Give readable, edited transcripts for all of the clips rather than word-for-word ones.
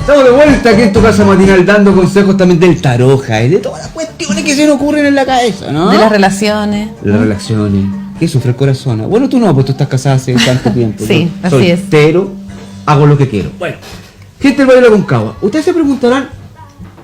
Estamos de vuelta aquí en tu casa matinal dando consejos también del taroja y de todas las cuestiones que se nos ocurren en la cabeza, ¿no? De las relaciones. Las relaciones. ¿Qué sufre el corazón? Bueno, tú no, pues tú estás casada hace tanto tiempo. Sí, ¿no? así es. Soltero, hago lo que quiero. Bueno, gente del Valle de la Aconcagua, ustedes se preguntarán,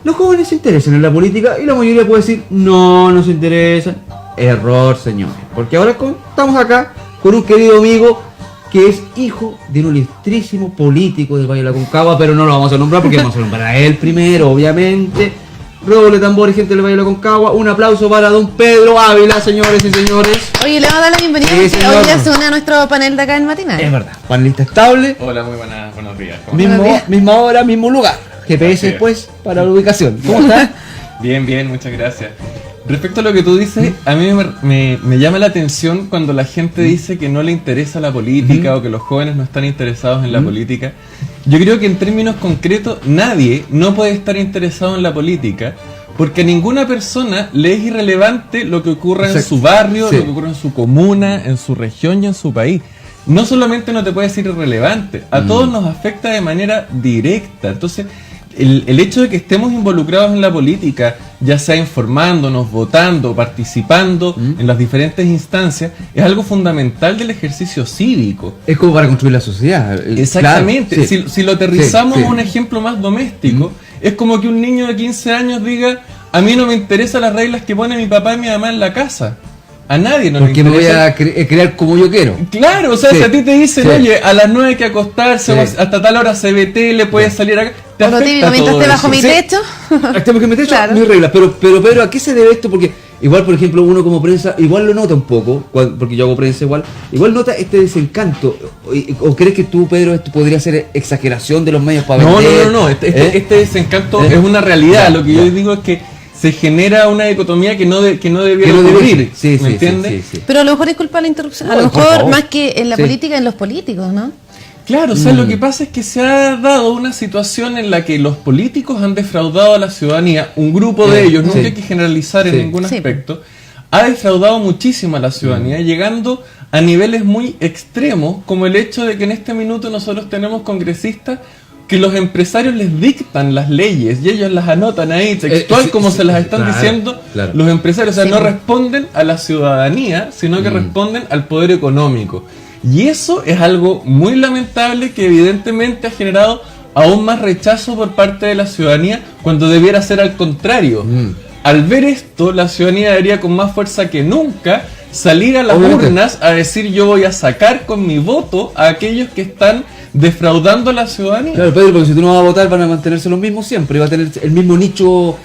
¿los jóvenes se interesan en la política? Y la mayoría puede decir, no se interesan. Error, señores. Porque ahora estamos acá con un querido amigo que es hijo de un ilustrísimo político del Valle de la Aconcagua, pero no lo vamos a nombrar porque vamos a nombrar a él primero, obviamente. Roble tambor y gente del Valle de la Aconcagua. Un aplauso para don Pedro Ávila, señores y señores. Oye, le vamos a dar la bienvenida Sí, porque señor. hoy ya se une a nuestro panel de acá en Matinal. Es verdad, panelista estable, Hola, muy buenos días. ¿Cómo estás? misma hora, mismo lugar. GPS Así es. después para la ubicación. ¿Cómo estás? Bien, muchas gracias. Respecto a lo que tú dices, a mí me llama la atención cuando la gente dice que no le interesa la política o que los jóvenes no están interesados en la política. Yo creo que en términos concretos nadie no puede estar interesado en la política porque a ninguna persona le es irrelevante lo que ocurra en su barrio, Sí. lo que ocurra en su comuna, en su región y en su país. No solamente no te puede ser irrelevante, a todos nos afecta de manera directa. Entonces, el hecho de que estemos involucrados en la política, ya sea informándonos, votando, participando en las diferentes instancias, es algo fundamental del ejercicio cívico. Es como para construir la sociedad. Exactamente. Claro, sí. Si lo aterrizamos Sí, sí. a un ejemplo más doméstico, es como que un niño de 15 años diga, a mí no me interesan las reglas que pone mi papá y mi mamá en la casa. A nadie nos Porque me voy interesa. a crear como yo quiero. Claro, o sea, Sí, si a ti te dicen, sí. oye, a las 9 hay que acostarse, Sí. o hasta tal hora se ve tele, puedes salir acá, te O lo afecta típico, mientras todo esté bajo eso. mi Sí. techo. Tenemos que meter Claro. mis reglas. Pero ¿a qué se debe esto? Porque igual, por ejemplo, uno como prensa, igual lo nota un poco, porque yo hago prensa igual nota este desencanto. ¿O crees que tú, Pedro, esto podría ser exageración de los medios para No, vender? no. Este desencanto es una realidad. Lo que yo digo es que se genera una dicotomía que no debiera ocurrir. Sí, ¿Me entiendes? sí. Pero a lo mejor disculpa la interrupción. A No, lo por mejor favor. más que en la Sí. política, en los políticos, ¿no? Claro, o sea, lo que pasa es que se ha dado una situación en la que los políticos han defraudado a la ciudadanía, un grupo de ellos, nunca sí. hay que generalizar en Sí. ningún Sí. aspecto, ha defraudado muchísimo a la ciudadanía, llegando a niveles muy extremos, como el hecho de que en este minuto nosotros tenemos congresistas que los empresarios les dictan las leyes y ellos las anotan ahí, textual sí, como sí, se las están claro, diciendo claro. los empresarios, o sea, Sí. no responden a la ciudadanía, sino que responden al poder económico. Y eso es algo muy lamentable que evidentemente ha generado aún más rechazo por parte de la ciudadanía cuando debiera ser al contrario. Al ver esto, la ciudadanía debería con más fuerza que nunca salir a las Obviamente. urnas a decir yo voy a sacar con mi voto a aquellos que están defraudando a la ciudadanía. Claro, Pedro, porque si tú no vas a votar van a mantenerse los mismos siempre, va a tener el mismo nicho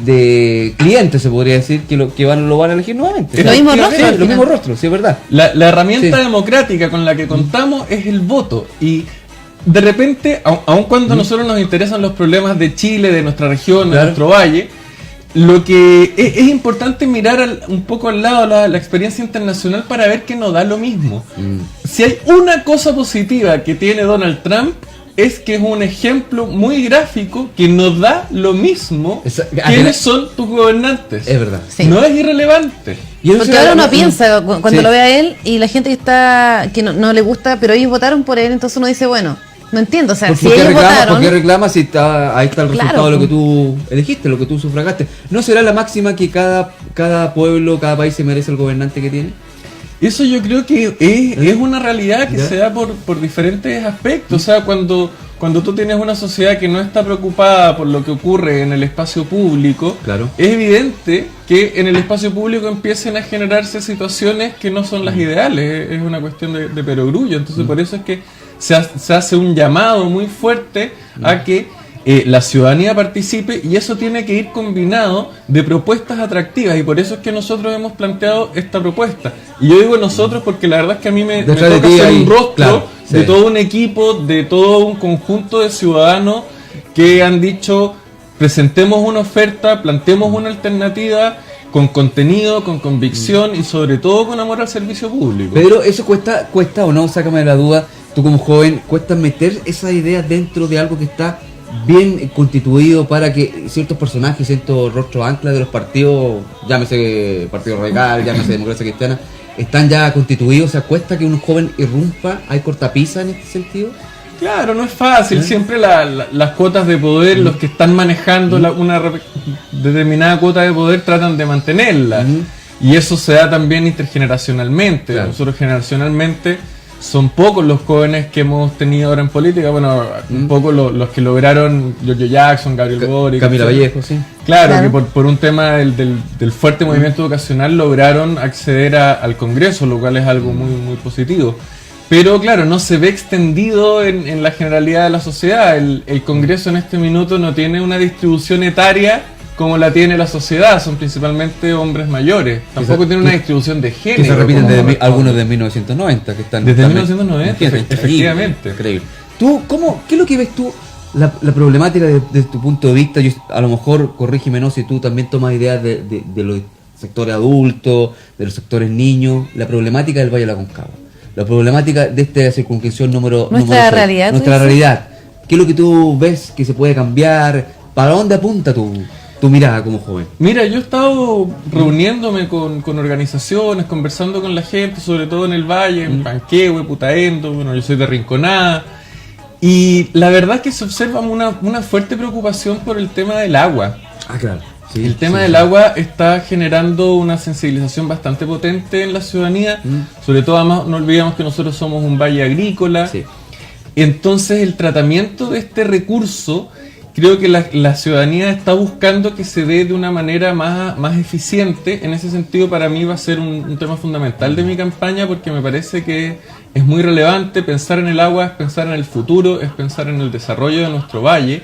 de clientes, se podría decir, que lo van a elegir nuevamente. Lo mismo Sí, rostro, al los final. mismos rostros, sí, es verdad. La herramienta Sí. democrática con la que contamos es el voto. Y de repente, aun cuando a nosotros nos interesan los problemas de Chile, de nuestra región, de Claro. nuestro valle, lo que es importante mirar un poco al lado la experiencia internacional para ver que no da lo mismo. Si hay una cosa positiva que tiene Donald Trump, es que es un ejemplo muy gráfico que nos da lo mismo quiénes son tus gobernantes. Es verdad. Sí. No es irrelevante. Y eso Porque se ahora da- uno piensa cuando Sí. lo ve a él y la gente que no le gusta, pero ellos votaron por él, entonces uno dice, bueno, no entiendo, o sea, ¿Por si qué ellos reclama? votaron, ¿Por qué reclama si ahí está el Claro, resultado de lo que pues. tú elegiste, lo que tú sufragaste? ¿No será la máxima que cada pueblo, cada país se merece el gobernante que tiene? Eso yo creo que es una realidad que ¿Ya? se da por diferentes aspectos. O sea, cuando tú tienes una sociedad que no está preocupada por lo que ocurre en el espacio público, Claro. es evidente que en el espacio público empiecen a generarse situaciones que no son las ideales. Es una cuestión de perogrullo. Entonces, por eso es que se hace un llamado muy fuerte a que la ciudadanía participe, y eso tiene que ir combinado de propuestas atractivas, y por eso es que nosotros hemos planteado esta propuesta. Y yo digo nosotros porque la verdad es que a mí me Detrás de toca ti ser hay- un rostro claro, sí. de todo un equipo, de todo un conjunto de ciudadanos que han dicho presentemos una oferta, planteemos una alternativa con contenido, con convicción y sobre todo con amor al servicio público. Pero eso cuesta o no, sácame de la duda, tú como joven, cuesta meter esas ideas dentro de algo que está bien constituido para que ciertos personajes, ciertos rostros anclas de los partidos, llámese Partido Radical, llámese Democracia Cristiana, están ya constituidos. O sea, cuesta que un joven irrumpa, hay cortapisa en este sentido. Claro, no es fácil. Siempre las cuotas de poder, los que están manejando determinada cuota de poder tratan de mantenerla. Y eso se da también intergeneracionalmente. Claro. Nosotros generacionalmente son pocos los jóvenes que hemos tenido ahora en política. Bueno, un poco los que lograron Giorgio Jackson, Gabriel Boric, Camila etcétera. Vallejo, sí. Claro, Claro. que por un tema del fuerte movimiento educacional lograron acceder al Congreso, lo cual es algo muy, muy positivo. Pero claro, no se ve extendido en la generalidad de la sociedad. El Congreso en este minuto no tiene una distribución etaria como la tiene la sociedad, son principalmente hombres mayores. Tampoco tiene una distribución de género. Que se repiten como desde corresponde. algunos de 1990 que están Desde también- 1990, Imagínate, efectivamente. Increíble. ¿Tú, qué es lo que ves tú, la problemática desde tu punto de vista? Yo, a lo mejor, corrígeme, ¿no? Si tú también tomas ideas de los sectores adultos, de los sectores niños, la problemática del Valle de la Concagua, la problemática de esta circunscripción número Nuestra seis, realidad, ¿tú nuestra dices? realidad. ¿Qué es lo que tú ves que se puede cambiar? ¿Para dónde apunta tu mirada como joven? Mira, yo he estado reuniéndome con organizaciones, conversando con la gente, sobre todo en el Valle, en Panquehue, Putaendo, bueno, yo soy de Rinconada, y la verdad es que se observa una fuerte preocupación por el tema del agua. Ah, claro. Sí, El tema sí, del sí. agua está generando una sensibilización bastante potente en la ciudadanía, sobre todo además no olvidemos que nosotros somos un valle agrícola, Sí. entonces el tratamiento de este recurso creo que la ciudadanía está buscando que se dé de una manera más eficiente. En ese sentido, para mí va a ser un tema fundamental de mi campaña, porque me parece que es muy relevante. Pensar en el agua es pensar en el futuro, es pensar en el desarrollo de nuestro valle.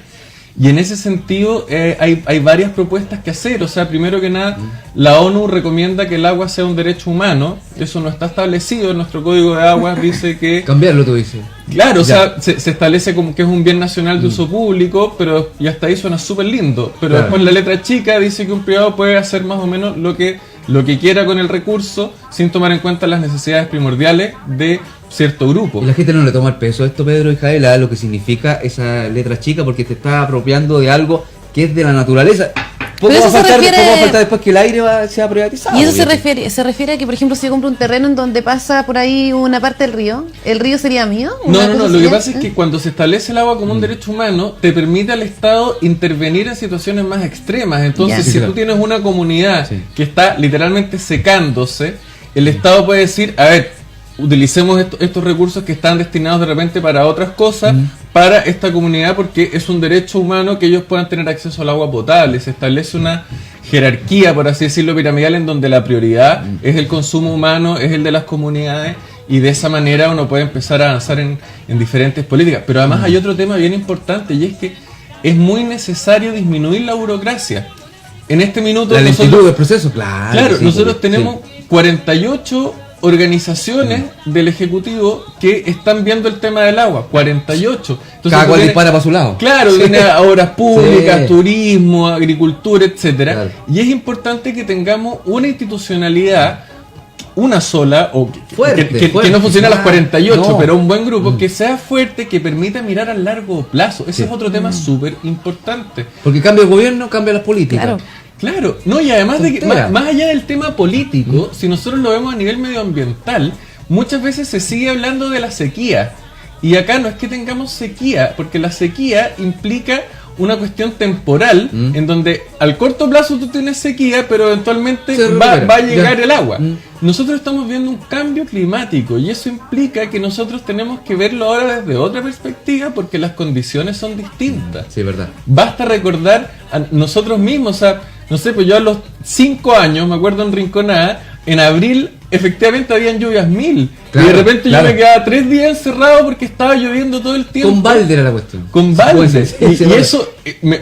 Y en ese sentido hay varias propuestas que hacer. O sea, primero que nada, la ONU recomienda que el agua sea un derecho humano. Eso no está establecido en nuestro Código de Aguas. Dice que... Cambiarlo, tú dices. Claro, o Ya. sea, se establece como que es un bien nacional de uso público, pero y hasta ahí suena súper lindo. Pero Claro. después la letra chica dice que un privado puede hacer más o menos lo que quiera con el recurso, sin tomar en cuenta las necesidades primordiales de cierto grupo. Y la gente no le toma el peso a esto, Pedro y Jaela, lo que significa esa letra chica, porque te está apropiando de algo que es de la naturaleza. Poco Pero va a eso se faltar, refiere- poco va a faltar después que el aire sea privatizado. Y eso se obviamente. refiere a que, por ejemplo, si yo compro un terreno en donde pasa por ahí una parte del río, ¿el río sería mío? No, ¿Una no, cosa lo que así? pasa es que cuando se establece el agua como un derecho humano, te permite al Estado intervenir en situaciones más extremas. Entonces, Ya. Sí, si claro. tú tienes una comunidad Sí. que está literalmente secándose, el Estado puede decir, a ver, utilicemos estos recursos que están destinados de repente para otras cosas, para esta comunidad, porque es un derecho humano que ellos puedan tener acceso al agua potable. Se establece una jerarquía, por así decirlo, piramidal, en donde la prioridad es el consumo humano, es el de las comunidades, y de esa manera uno puede empezar a avanzar en diferentes políticas. Pero además hay otro tema bien importante, y es que es muy necesario disminuir la burocracia. En este minuto La nosotros- lentitud del proceso, claro. Claro, sí, nosotros porque- tenemos sí. 48 organizaciones del Ejecutivo que están viendo el tema del agua. 48. Entonces, Cada tú cual tienes- dispara para su lado. Claro, tiene obras públicas, Sí. turismo, agricultura, etcétera. Claro. Y es importante que tengamos una institucionalidad, una sola, o que, Fuerte, que fuerte, no funcione a las claro. 48, No. pero un buen grupo que sea fuerte, que permita mirar a largo plazo. Ese Sí. es otro tema súper importante. Porque cambia el gobierno, cambia las políticas. Claro. Claro, no, y además de que, Tontera. más allá del tema político, si nosotros lo vemos a nivel medioambiental, muchas veces se sigue hablando de la sequía. Y acá no es que tengamos sequía, porque la sequía implica una cuestión temporal, en donde al corto plazo tú tienes sequía, pero eventualmente Se va recupera. a llegar Ya. el agua. Mm. Nosotros estamos viendo un cambio climático, y eso implica que nosotros tenemos que verlo ahora desde otra perspectiva, porque las condiciones son distintas. Sí, verdad. Basta recordar a nosotros mismos, o sea, no sé, pues yo a los 5 años, me acuerdo en Rinconada, en abril efectivamente habían lluvias 1000. Claro, y de repente claro. yo me quedaba 3 días encerrado porque estaba lloviendo todo el tiempo. Con balde era la cuestión. Con balde. Sí, Y, sí, y sí. eso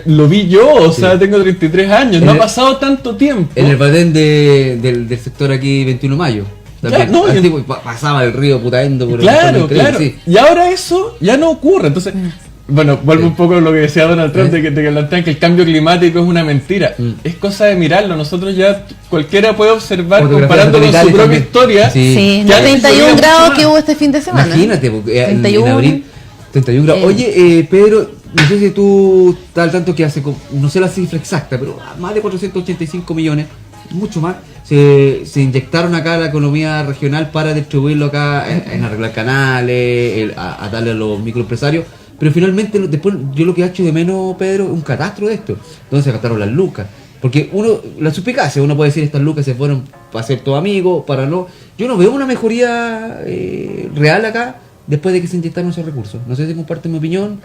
lo vi yo, o Sí. sea, tengo 33 años, En no el- ha pasado tanto tiempo. En el Badén del sector aquí 21 de mayo. También. Claro, no, y- Antiguo, pasaba el río Putaendo por Claro, increíble, claro. sí. Y ahora eso ya no ocurre. Entonces, bueno, vuelvo un poco a lo que decía Donald Trump, de que plantean que el cambio climático es una mentira. Es cosa de mirarlo. Nosotros ya, cualquiera puede observar, Fotografías comparando con su satelitales propia también. historia. Sí. Sí, Que los antes 31 llovía mucho grados más. que hubo este fin de semana. Imagínate, porque en 31. abril 31 grados. Eh. Oye, Pedro, no sé si tú estás al tanto que hace, no sé la cifra exacta, pero más de 485 millones mucho más. Se inyectaron acá a la economía regional para distribuirlo acá en arreglar canales, a darle a los microempresarios. Pero finalmente, después, yo lo que he hecho de menos, Pedro, es un catastro de esto. Donde se gastaron las lucas. Porque la suspicacia, uno puede decir estas lucas se fueron para ser todo amigos, para no. Yo no veo una mejoría real acá después de que se inyectaron esos recursos. No sé si comparten mi opinión.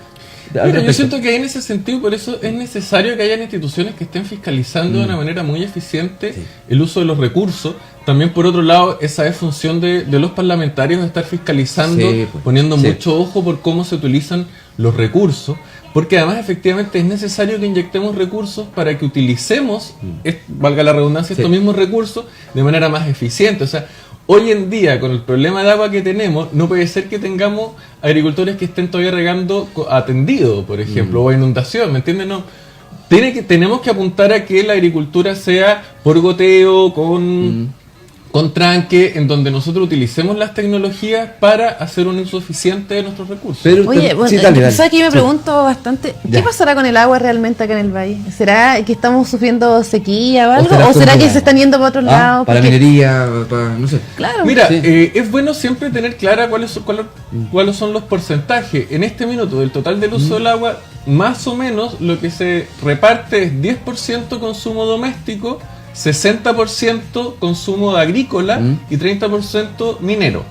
Mira, yo siento que en ese sentido, por eso es necesario que hayan instituciones que estén fiscalizando de una manera muy eficiente el uso de los recursos. También, por otro lado, esa es función de los parlamentarios, de estar fiscalizando, poniendo mucho ojo por cómo se utilizan los recursos, porque además efectivamente es necesario que inyectemos recursos para que utilicemos, valga la redundancia, estos mismos recursos de manera más eficiente. O sea, hoy en día, con el problema de agua que tenemos, no puede ser que tengamos agricultores que estén todavía regando atendido, por ejemplo, o inundación, ¿me entiendes? No. Tenemos que apuntar a que la agricultura sea por goteo, con tranque, en donde nosotros utilicemos las tecnologías para hacer un uso eficiente de nuestros recursos. Pero, oye, bueno, ¿sabes que yo me pregunto bastante? ¿Qué pasará con el agua realmente acá en el valle? ¿Será que estamos sufriendo sequía o algo? ¿O será que se están yendo para otros lados? Para minería, no sé. Claro. Mira, es bueno siempre tener clara cuáles son los porcentajes. En este minuto, del total del uso del agua, más o menos lo que se reparte es 10% consumo doméstico, 60% consumo agrícola y 30% minero.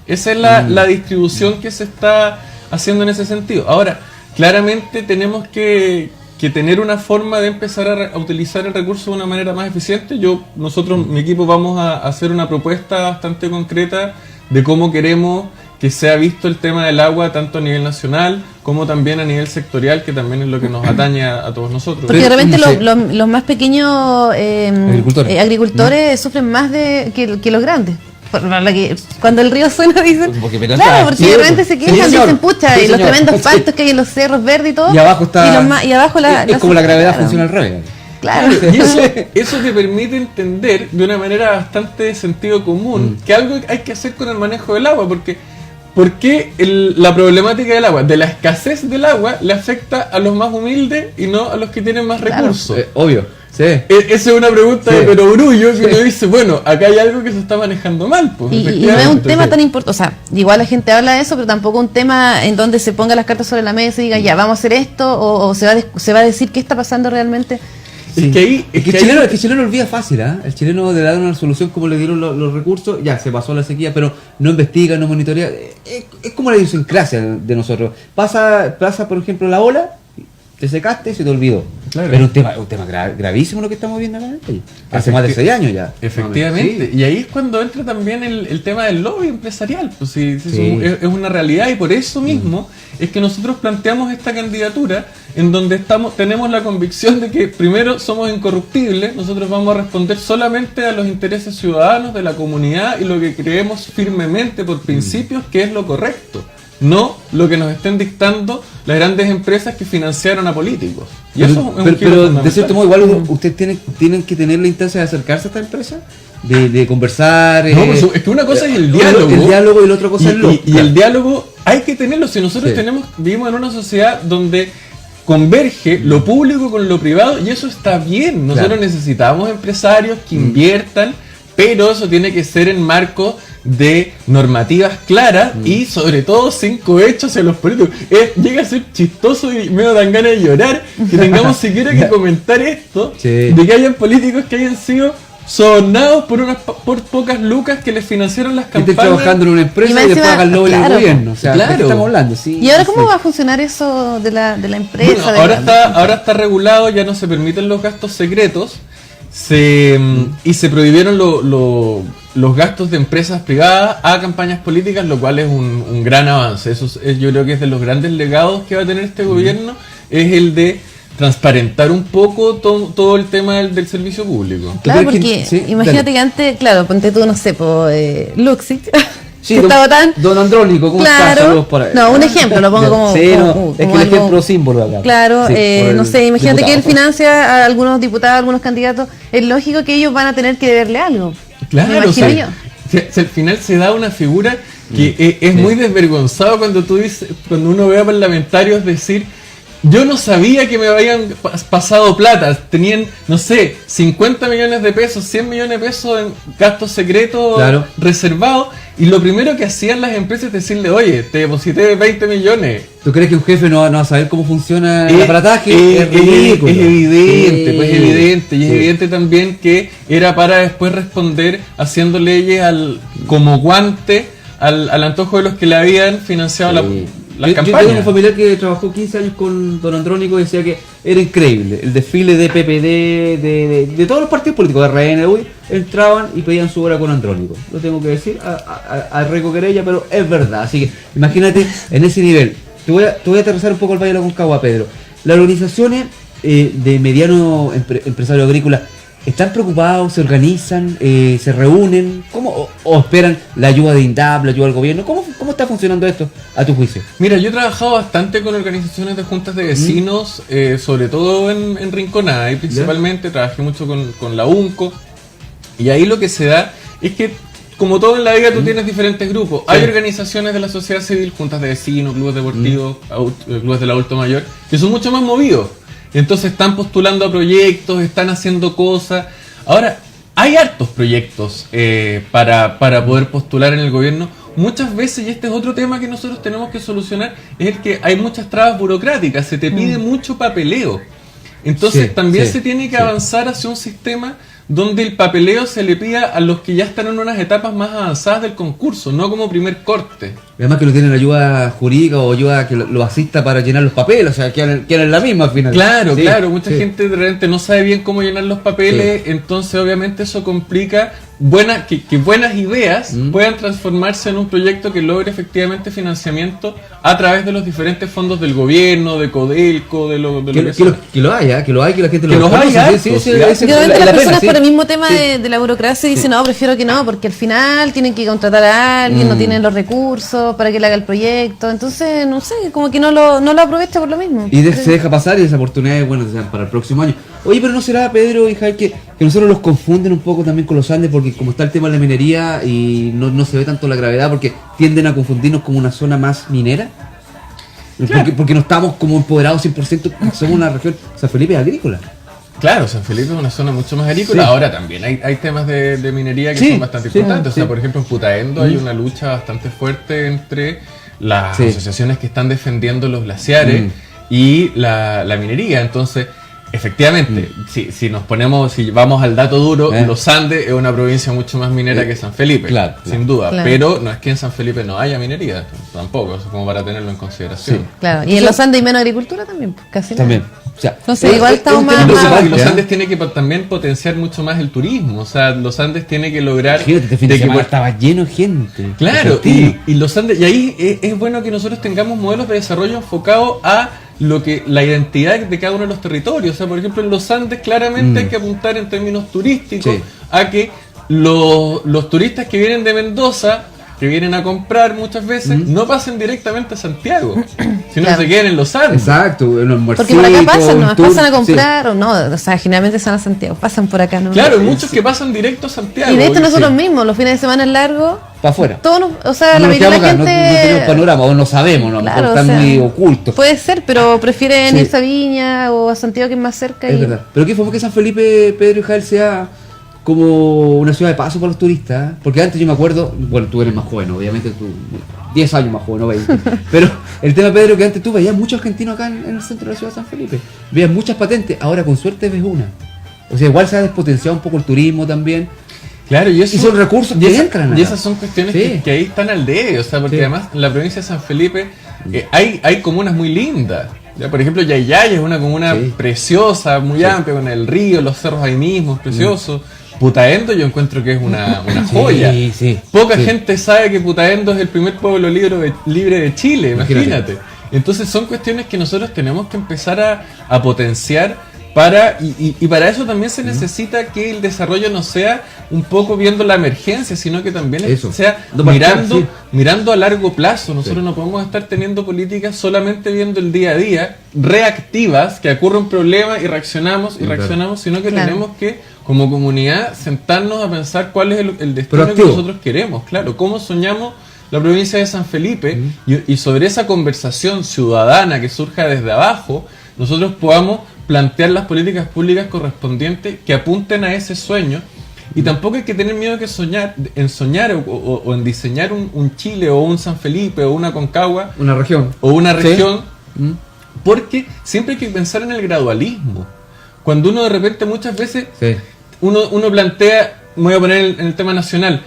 Esa es la distribución que se está haciendo en ese sentido. Ahora, claramente tenemos que tener una forma de empezar a utilizar el recurso de una manera más eficiente. Nosotros, mi equipo, vamos a hacer una propuesta bastante concreta de cómo queremos que sea visto el tema del agua tanto a nivel nacional como también a nivel sectorial, que también es lo que nos atañe a todos nosotros. Porque de repente los más pequeños agricultores sufren más que los grandes. Cuando el río suena dicen, claro, porque de repente se quejan, dicen, pucha, y los tremendos pastos que hay en los cerros verdes y todo, y abajo está, y abajo es como la gravedad funciona al revés. Claro. Y eso te permite entender de una manera bastante de sentido común que algo hay que hacer con el manejo del agua, porque ¿por qué la problemática del agua, de la escasez del agua, le afecta a los más humildes y no a los que tienen más recursos? Obvio, sí. Esa es una pregunta de perogrullo que uno dice, bueno, acá hay algo que se está manejando mal. Pues, y no es un tema tan importante, o sea, igual la gente habla de eso, pero tampoco un tema en donde se ponga las cartas sobre la mesa y diga, ya, vamos a hacer esto, o se va a decir qué está pasando realmente. Sí. El chileno olvida fácil, el chileno le da una solución como le dieron los recursos, ya se pasó la sequía, pero no investiga, no monitorea. Es como la idiosincrasia de nosotros. Pasa, por ejemplo, la ola, te secaste y se te olvidó. Claro. Pero un tema gravísimo lo que estamos viendo acá en el país. Hace más de 6 años ya. Efectivamente. Sí. Y ahí es cuando entra también el tema del lobby empresarial. Pues es una realidad, y por eso mismo es que nosotros planteamos esta candidatura en donde tenemos la convicción de que primero somos incorruptibles, nosotros vamos a responder solamente a los intereses ciudadanos de la comunidad y lo que creemos firmemente por principios que es lo correcto, no lo que nos estén dictando las grandes empresas que financiaron a políticos. Y pero de cierto modo igual ustedes tienen que tener la instancia de acercarse a esta empresa, de conversar. No, es que una cosa es el diálogo. El diálogo y la otra cosa es y el diálogo hay que tenerlo. Si nosotros vivimos en una sociedad donde converge lo público con lo privado, y eso está bien. Nosotros necesitamos empresarios que inviertan, pero eso tiene que ser en marco de normativas claras y sobre todo sin cohecho hacia los políticos. Llega a ser chistoso y me dan ganas de llorar que tengamos siquiera que comentar esto, de que hayan políticos que hayan sido sobornados por pocas lucas que les financiaron las campañas. Estén trabajando en una empresa y después hagan lobby del gobierno. O sea, ¿de qué estamos hablando? ¿Y ahora cómo va a funcionar eso de la empresa? Bueno, ahora está regulado, ya no se permiten los gastos secretos. Y se prohibieron los gastos de empresas privadas a campañas políticas, lo cual es un gran avance. Yo creo que es de los grandes legados que va a tener este gobierno, es el de transparentar un poco todo el tema del servicio público. Claro, porque imagínate que antes, claro, ponte tú, no sé, Luxi. Sí, don Andrónico, ¿cómo estás? Saludos por ahí. No, un ejemplo, lo pongo como. Sí, es que el ejemplo símbolo acá. Claro, no sé, imagínate que él financia a algunos diputados, a algunos candidatos. Es lógico que ellos van a tener que deberle algo. Claro, al final se da una figura que es muy desvergonzado cuando uno ve a parlamentarios decir yo no sabía que me habían pasado plata. Tenían, no sé, 50 millones de pesos, 100 millones de pesos en gastos secretos reservados. Y lo primero que hacían las empresas es decirle, oye, te deposité 20 millones. ¿Tú crees que un jefe no va a saber cómo funciona el aparataje? Es ridículo. Es evidente, pues es evidente. Y es evidente también que era para después responder haciendo leyes como guante al antojo de los que le habían financiado las campañas. Yo tengo un familiar que trabajó 15 años con don Andrónico y decía que era increíble. El desfile de PPD, de todos los partidos políticos, de RN, entraban y pedían su hora con Andrónico. Lo tengo que decir a Reco Querella, pero es verdad. Así que imagínate en ese nivel. Te voy a aterrizar un poco el Valle de la Concagua, Pedro. Las organizaciones de mediano empresario agrícola ¿están preocupados? ¿Se organizan? ¿Se reúnen? ¿Cómo? ¿O esperan la ayuda de INDAP, la ayuda del gobierno? ¿Cómo está funcionando esto a tu juicio? Mira, yo he trabajado bastante con organizaciones de juntas de vecinos, sobre todo en Rinconada, y principalmente trabajé mucho con la UNCO, y ahí lo que se da es que, como todo en la vida, tú tienes diferentes grupos. Hay organizaciones de la sociedad civil, juntas de vecinos, clubes deportivos, clubes del adulto mayor, que son mucho más movidos. Entonces están postulando a proyectos, están haciendo cosas. Ahora, hay hartos proyectos para poder postular en el gobierno. Muchas veces, y este es otro tema que nosotros tenemos que solucionar, es el que hay muchas trabas burocráticas, se te pide mucho papeleo. Entonces también se tiene que avanzar hacia un sistema donde el papeleo se le pida a los que ya están en unas etapas más avanzadas del concurso, no como primer corte. Además que no tienen ayuda jurídica o ayuda que lo asista para llenar los papeles, o sea, quedan en la misma al final. Claro, mucha gente de repente no sabe bien cómo llenar los papeles, entonces obviamente eso complica que buenas ideas puedan transformarse en un proyecto que logre efectivamente financiamiento a través de los diferentes fondos del gobierno, de Codelco, de lo que lo haya, que la gente lo haya. Las personas por el mismo tema de la burocracia dicen, no, prefiero que no, porque al final tienen que contratar a alguien, no tienen los recursos para que le haga el proyecto, entonces, no sé, como que no lo aprovecha por lo mismo. Y se deja pasar y esas oportunidades, bueno, sean para el próximo año. Oye, pero ¿no será, Pedro y Jaime, que nosotros los confunden un poco también con los Andes? Porque como está el tema de la minería y no se ve tanto la gravedad, porque tienden a confundirnos como una zona más minera. Claro. Porque no estamos como empoderados 100%, somos una región, San Felipe es agrícola. Claro, San Felipe es una zona mucho más agrícola. Ahora también hay temas de minería que son bastante importantes. O sea, por ejemplo, en Putaendo hay una lucha bastante fuerte entre las asociaciones que están defendiendo los glaciares y la minería. Entonces, efectivamente, si vamos al dato duro, los Andes es una provincia mucho más minera que San Felipe, sin duda. Claro. Pero no es que en San Felipe no haya minería, tampoco, eso es como para tenerlo en consideración. Sí. Claro, y en los Andes hay menos agricultura también, casi también. Nada. O sea, entonces igual estamos más... Y los Andes tiene que también potenciar mucho más el turismo, o sea, los Andes tiene que lograr... Fíjate, que estaba lleno de gente. Claro, y los Andes, y ahí es bueno que nosotros tengamos modelos de desarrollo enfocados a la identidad de cada uno de los territorios. O sea, por ejemplo, en los Andes claramente hay que apuntar en términos turísticos a que los turistas que vienen de Mendoza, que vienen a comprar muchas veces, no pasen directamente a Santiago, sino que se queden en los Andes. Exacto, en los porque por acá pasan a comprar, o sea, generalmente son a Santiago, pasan por acá, ¿no? Claro, hay muchos que pasan directo a Santiago. Y de hecho nosotros mismos, los fines de semana largos, para afuera. O sea, la mayoría de la gente... No tenemos panorama, o no sabemos, ¿no? Claro, están muy ocultos. Puede ser, pero prefieren irse a Viña o a Santiago, que es más cerca. Es verdad. Pero ¿qué fue que San Felipe, Pedro y Jael sea como una ciudad de paso para los turistas? Porque antes yo me acuerdo, bueno, tú eres más joven, obviamente, tú 10 años más joven, no 20. Pero el tema, Pedro, que antes tú veías muchos argentinos acá en el centro de la ciudad de San Felipe. Veías muchas patentes, ahora con suerte ves una. O sea, igual se ha despotenciado un poco el turismo también. Claro, y son recursos que entran. Y esas son cuestiones que ahí están al debe, o sea, porque además en la provincia de San Felipe hay comunas muy lindas. Ya, por ejemplo, Yayay es una comuna preciosa, muy amplia, con el río, los cerros ahí mismos, preciosos. Putaendo yo encuentro que es una joya. Poca gente sabe que Putaendo es el primer pueblo libre de Chile, imagínate. Entonces son cuestiones que nosotros tenemos que empezar a potenciar. Y para eso también se necesita que el desarrollo no sea un poco viendo la emergencia, sino que también sea mirando a largo plazo. Nosotros no podemos estar teniendo políticas solamente viendo el día a día, reactivas, que ocurre un problema y reaccionamos, sino que tenemos que, como comunidad, sentarnos a pensar cuál es el destino que nosotros queremos. Claro, cómo soñamos la provincia de San Felipe, y sobre esa conversación ciudadana que surja desde abajo, nosotros podamos plantear las políticas públicas correspondientes que apunten a ese sueño. Y tampoco hay que tener miedo en soñar o en diseñar un Chile o un San Felipe o una Concagua. Una región. O una región. ¿Sí? Porque siempre hay que pensar en el gradualismo. Cuando uno de repente muchas veces uno plantea, me voy a poner en el tema nacional,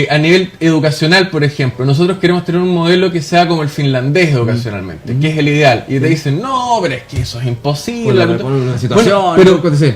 a nivel educacional, por ejemplo, nosotros queremos tener un modelo que sea como el finlandés educacionalmente, que es el ideal, y te dicen, no, pero es que eso es imposible.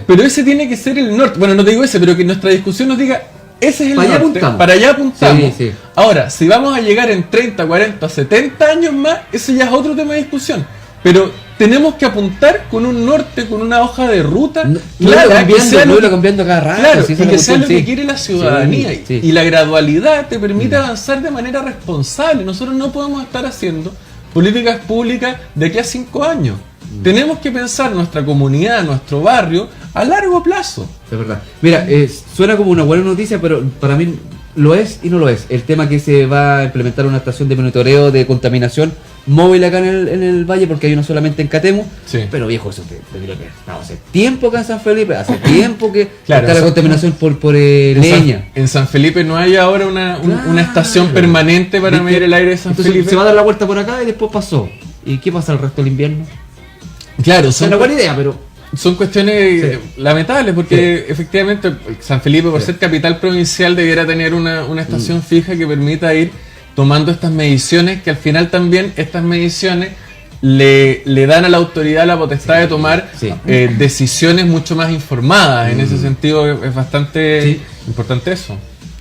Pero ese tiene que ser el norte. Bueno, no te digo ese, pero que nuestra discusión nos diga, ese es el norte, para allá apuntamos. Ahora, si vamos a llegar en 30, 40, 70 años más, ese ya es otro tema de discusión. Pero tenemos que apuntar con un norte, con una hoja de ruta clara, que sea lo que quiere la ciudadanía. Y la gradualidad te permite avanzar de manera responsable. Nosotros no podemos estar haciendo políticas públicas de aquí a 5 años. Tenemos que pensar nuestra comunidad, nuestro barrio, a largo plazo. Es verdad. Mira, suena como una buena noticia, pero para mí lo es y no lo es. El tema que se va a implementar una estación de monitoreo de contaminación móvil acá en el valle, porque hay uno solamente en Catemu, pero viejo, eso te digo que hace tiempo acá en San Felipe, hace tiempo que está la contaminación por leña. En San Felipe no hay ahora una estación permanente para medir el aire de San Felipe. Se va a dar la vuelta por acá y después pasó. ¿Y qué pasa el resto del invierno? Claro, es una buena idea, pero son cuestiones lamentables, porque efectivamente San Felipe, por ser capital provincial, debiera tener una estación fija que permita ir tomando estas mediciones, que al final también estas mediciones le dan a la autoridad la potestad de tomar decisiones mucho más informadas. En ese sentido es bastante importante eso.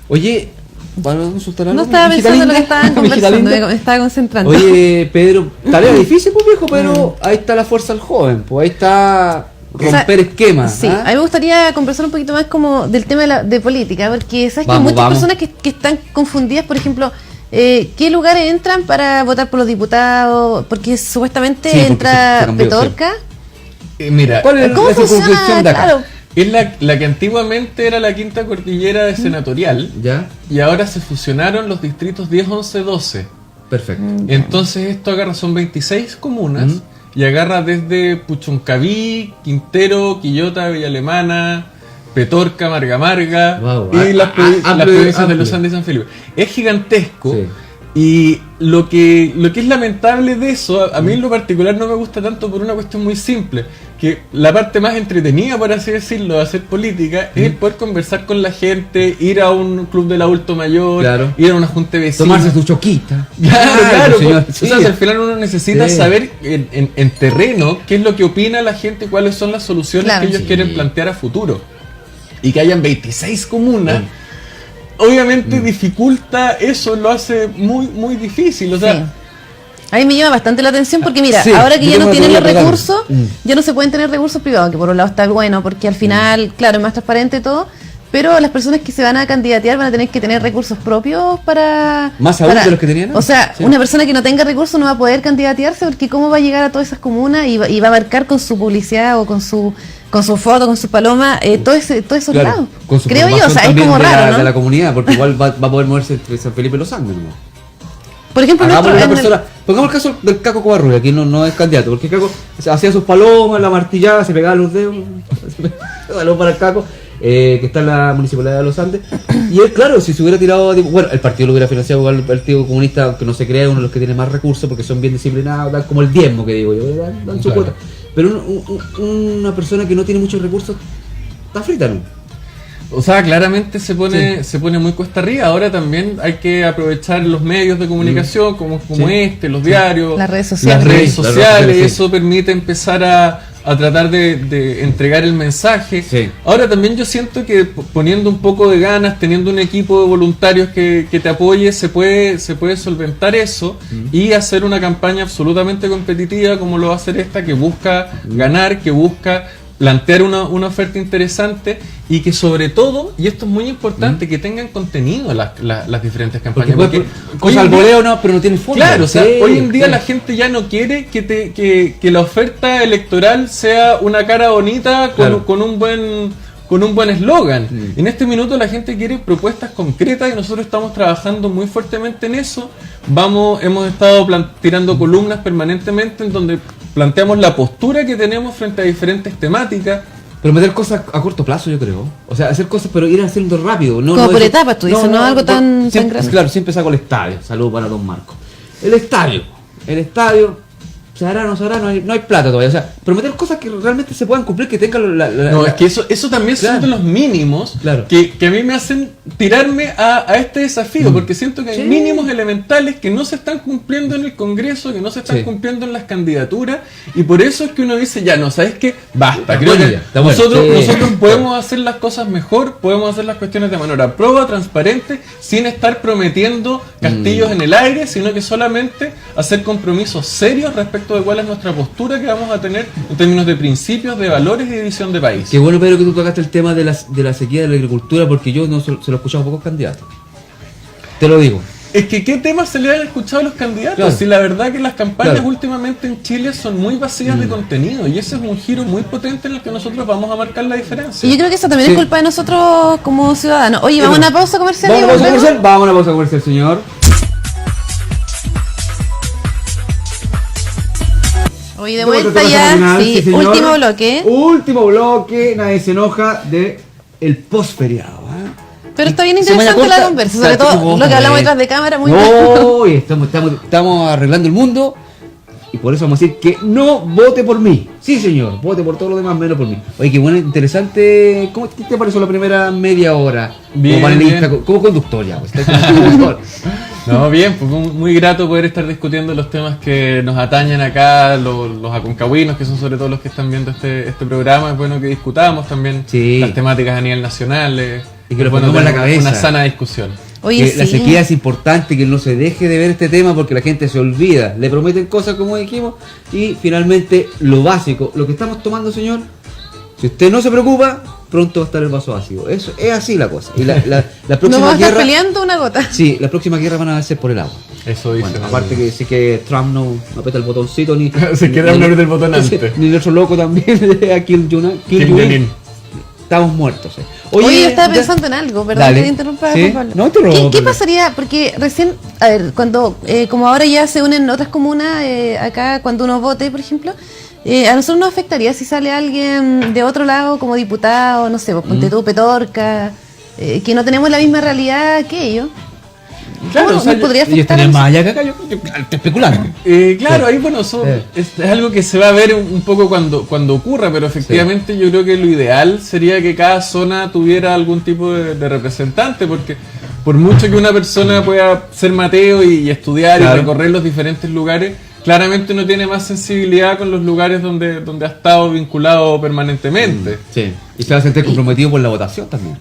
Oye, ¿van a consultar algo? No estaba pensando en lo que estaban conversando, me estaba concentrando. Oye, Pedro, tarea difícil, pues viejo, pero ahí está la fuerza del joven, pues ahí está romper esquemas. Sí, a mí me gustaría conversar un poquito más como del tema de política, porque sabes que hay muchas personas que están confundidas, por ejemplo, ¿qué lugares entran para votar por los diputados? Porque supuestamente entra Petorca. Mira, ¿cómo funciona? Claro. Es la que antiguamente era la quinta cordillera de senatorial, y ahora se fusionaron los distritos 10, 11, 12. Perfecto. Entonces esto agarra, son 26 comunas, y agarra desde Puchuncaví, Quintero, Quillota, Villa Alemana, Petorca, Marga, y las provincias de Los Andes y San Felipe. Es gigantesco, y lo que es lamentable de eso, a mí en lo particular no me gusta tanto por una cuestión muy simple, que la parte más entretenida, por así decirlo, de hacer política es poder conversar con la gente, ir a un club del adulto mayor, ir a una junta de vecinos, tomarse su choquita. Claro, o sea, al final uno necesita saber en terreno qué es lo que opina la gente, cuáles son las soluciones que ellos quieren plantear a futuro. Y que hayan 26 comunas, obviamente dificulta eso, lo hace muy, muy difícil. O sea, a mí me llama bastante la atención porque mira, ahora que ya no tienen los recursos, ya no se pueden tener recursos privados, que por un lado está bueno, porque al final, claro, es más transparente todo, pero las personas que se van a candidatear van a tener que tener recursos propios para... Más aún de los que tenían. O sea, una persona que no tenga recursos no va a poder candidatearse, porque cómo va a llegar a todas esas comunas y va a marcar con su publicidad o con su foto, con su paloma, todos esos lados. Creo yo, o sea, es como raro, ¿no? De la comunidad, porque igual va a poder moverse entre San Felipe y Los Andes, ¿no? Por ejemplo, pongamos el caso del Caco Covarrubias, que no es candidato, porque el Caco hacía sus palomas, la martillaba, se pegaba los dedos, saludos para el Caco, que está en la Municipalidad de Los Andes, y él, claro, si se hubiera tirado, bueno, el partido lo hubiera financiado igual, el Partido Comunista, aunque no se crea, uno de los que tiene más recursos, porque son bien disciplinados, dan como el diezmo, que digo yo, dan su cuota, pero una persona que no tiene muchos recursos, está frita, ¿no? O sea, claramente se pone muy cuesta arriba. Ahora también hay que aprovechar los medios de comunicación como los diarios, las redes sociales. Eso permite empezar a tratar de entregar el mensaje. Ahora también yo siento que poniendo un poco de ganas, teniendo un equipo de voluntarios que te apoye, se puede solventar eso y hacer una campaña absolutamente competitiva como lo va a hacer esta, que busca ganar, que busca plantear una oferta interesante y que sobre todo, y esto es muy importante, que tengan contenido las diferentes campañas. Porque al voleo no, pero no tiene fondo. Claro, o sea, hoy en día la gente ya no quiere que la oferta electoral sea una cara bonita con un con un buen eslogan. En este minuto la gente quiere propuestas concretas y nosotros estamos trabajando muy fuertemente en eso. Hemos estado tirando columnas permanentemente en donde planteamos la postura que tenemos frente a diferentes temáticas. Pero meter cosas a corto plazo, yo creo. O sea, hacer cosas, pero ir haciendo rápido. Como por etapas, tú dices, no algo tan grande. Claro, siempre saco el estadio. Saludos para don Marco. El estadio, ¿se hará, no se hará? No hay plata todavía. O sea, prometer cosas que realmente se puedan cumplir, que tengan es que eso también son de los mínimos que a mí me hacen tirarme a este desafío, porque siento que hay mínimos elementales que no se están cumpliendo en el Congreso, que no se están cumpliendo en las candidaturas, y por eso es que uno dice, ya no, ¿sabes qué? Basta. Creo que nosotros podemos hacer las cosas mejor, podemos hacer las cuestiones de manera proba, transparente, sin estar prometiendo castillos en el aire, sino que solamente hacer compromisos serios respecto de cuál es nuestra postura que vamos a tener en términos de principios, de valores y de visión de país. Qué bueno, Pedro, que tú tocaste el tema de la sequía de la agricultura, porque yo no se lo he escuchado a pocos candidatos. Te lo digo. Es que ¿qué temas se le han escuchado a los candidatos? Claro. Si la verdad que las campañas últimamente en Chile son muy vacías de contenido, y ese es un giro muy potente en el que nosotros vamos a marcar la diferencia. Y yo creo que eso también es culpa de nosotros como ciudadanos. Oye, vamos a una pausa comercial. Vamos a una pausa comercial, señor. Oye, de vuelta ya, sí, último bloque. Último bloque, nadie se enoja de el posferiado. Pero está bien interesante la conversa, sobre todo lo que hablamos detrás de cámara. Estamos arreglando el mundo, y por eso vamos a decir que no vote por mí. Sí, señor, vote por todo lo demás menos por mí. Oye, qué bueno, interesante. ¿Cómo te pareció la primera media hora? Bien, como panelista, como conductor ya. No, bien, pues muy grato poder estar discutiendo los temas que nos atañen acá, los aconcagüinos, que son sobre todo los que están viendo este programa. Es bueno que discutamos también las temáticas a nivel nacional. Y que lo pongamos en la cabeza. Una sana discusión. Oye, la sequía es importante, que no se deje de ver este tema, porque la gente se olvida. Le prometen cosas, como dijimos, y finalmente lo básico, lo que estamos tomando, señor, si usted no se preocupa, pronto va a estar el vaso ácido. Eso es así la cosa. Y la próxima no vamos a estar guerra, peleando una gota. Sí, las próximas guerras van a ser por el agua. Eso dice. Bueno, aparte que sí que Trump no aprieta el botoncito, ni se queda un aprieta el botón antes. Ni el otro loco también, aquí Kim Jong-un. Estamos muertos. Oye, yo estaba pensando en algo, perdón que te interrumpa, ¿sí? Pablo. No, ¿Qué pasaría? Porque recién, a ver, cuando, como ahora ya se unen otras comunas, acá cuando uno vote, por ejemplo, a nosotros nos afectaría si sale alguien de otro lado como diputado, no sé, pues, ponte tú, Petorca, que no tenemos la misma realidad que ellos. Claro, podría afectar. Ellos estarían más allá que acá, yo estoy especulando. Claro, ahí bueno, es algo que se va a ver un poco cuando ocurra, pero efectivamente yo creo que lo ideal sería que cada zona tuviera algún tipo de representante, porque por mucho que una persona pueda ser Mateo y estudiar y recorrer los diferentes lugares, claramente no tiene más sensibilidad con los lugares donde ha estado vinculado permanentemente. Sí, y se va a sentir comprometido por la votación también.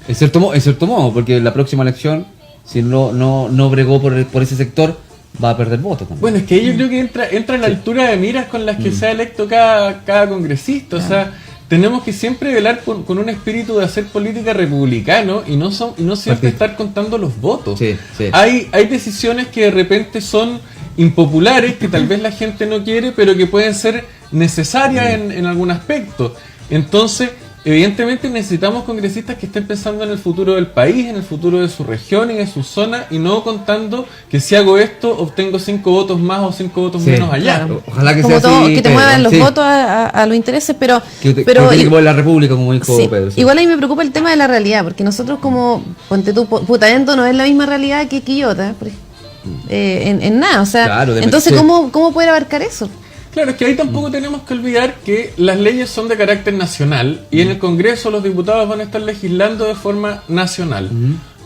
En cierto modo, porque la próxima elección, si no bregó por ese sector, va a perder votos también. Bueno, es que yo creo que entra en la altura de miras con las que se ha electo cada congresista. O sea, tenemos que siempre velar con un espíritu de hacer política republicano y no siempre estar contando los votos. Sí. Hay decisiones que de repente son impopulares, que tal vez la gente no quiere, pero que pueden ser necesarias en algún aspecto. Entonces, evidentemente necesitamos congresistas que estén pensando en el futuro del país, en el futuro de su región y de su zona, y no contando que si hago esto obtengo 5 votos más o 5 votos menos allá. Claro. Ojalá que como sea todo, así, que te muevan los votos a los intereses, pero tiene que mover la república, como dijo Pedro. Sí. Igual a mí me preocupa el tema de la realidad, porque nosotros como, ponte tú, Putaendo no es la misma realidad que Quillota, en nada, o sea, entonces ¿cómo poder abarcar eso? Claro, es que ahí tampoco tenemos que olvidar que las leyes son de carácter nacional y en el Congreso los diputados van a estar legislando de forma nacional.